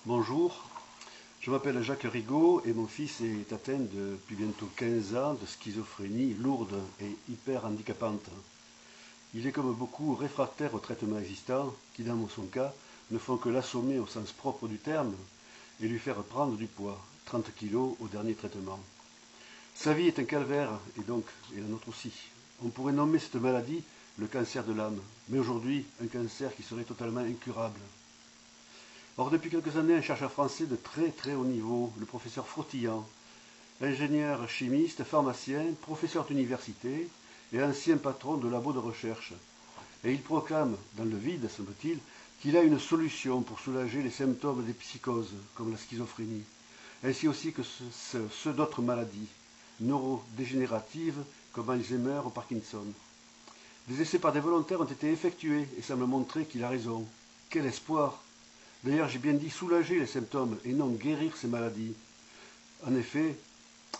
Bonjour, je m'appelle Jacques Rigaud et mon fils est atteint depuis bientôt 15 ans de schizophrénie lourde et hyper handicapante. Il est comme beaucoup réfractaire aux traitements existants qui, dans son cas, ne font que l'assommer au sens propre du terme et lui faire prendre du poids, 30 kilos au dernier traitement. Sa vie est un calvaire et la nôtre aussi. On pourrait nommer cette maladie le cancer de l'âme, mais aujourd'hui un cancer qui serait totalement incurable. Or, depuis quelques années, un chercheur français de très haut niveau, le professeur Frotillan, ingénieur chimiste, pharmacien, professeur d'université et ancien patron de labo de recherche. Et il proclame, dans le vide, semble-t-il, qu'il a une solution pour soulager les symptômes des psychoses, comme la schizophrénie, ainsi aussi que ceux d'autres maladies neurodégénératives, comme Alzheimer ou Parkinson. Des essais par des volontaires ont été effectués et semblent montrer qu'il a raison. Quel espoir! D'ailleurs, j'ai bien dit soulager les symptômes et non guérir ces maladies. En effet,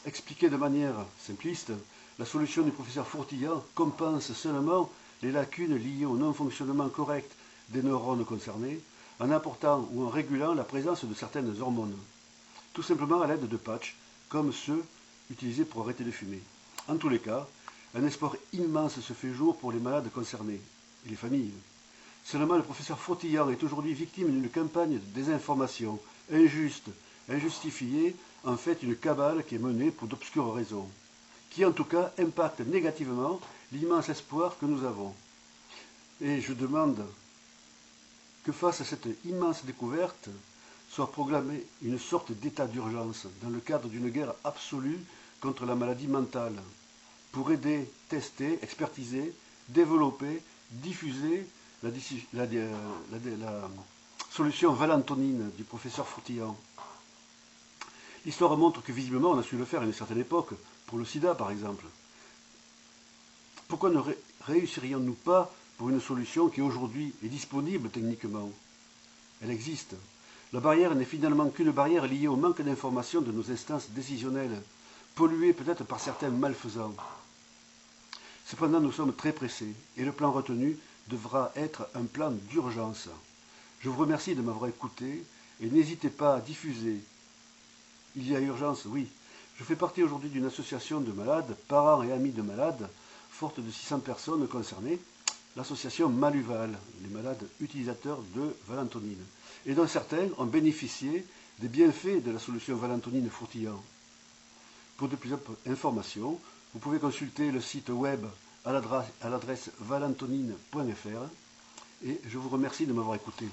expliqué de manière simpliste, la solution du professeur Frotillan compense seulement les lacunes liées au non-fonctionnement correct des neurones concernés, en apportant ou en régulant la présence de certaines hormones, tout simplement à l'aide de patchs, comme ceux utilisés pour arrêter de fumer. En tous les cas, un espoir immense se fait jour pour les malades concernés et les familles. Seulement, le professeur Frotillan est aujourd'hui victime d'une campagne de désinformation injuste, injustifiée, en fait une cabale qui est menée pour d'obscures raisons, qui en tout cas impacte négativement l'immense espoir que nous avons. Et je demande que face à cette immense découverte, soit proclamée une sorte d'état d'urgence dans le cadre d'une guerre absolue contre la maladie mentale, pour aider, tester, expertiser, développer, diffuser la solution valentonine du professeur Frotillan. L'histoire montre que visiblement on a su le faire à une certaine époque, pour le sida par exemple. Pourquoi ne réussirions-nous pas pour une solution qui aujourd'hui est disponible techniquement? Elle existe. La barrière n'est finalement qu'une barrière liée au manque d'information de nos instances décisionnelles, polluées peut-être par certains malfaisants. Cependant, nous sommes très pressés et le plan retenu devra être un plan d'urgence. Je vous remercie de m'avoir écouté et n'hésitez pas à diffuser. Il y a urgence, oui. Je fais partie aujourd'hui d'une association de malades, parents et amis de malades, forte de 600 personnes concernées, l'association Maluval, les malades utilisateurs de valentonine, et dont certains ont bénéficié des bienfaits de la solution valentonine Frotillan. Pour de plus d'informations, vous pouvez consulter le site web à l'adresse valentonine.fr et je vous remercie de m'avoir écouté.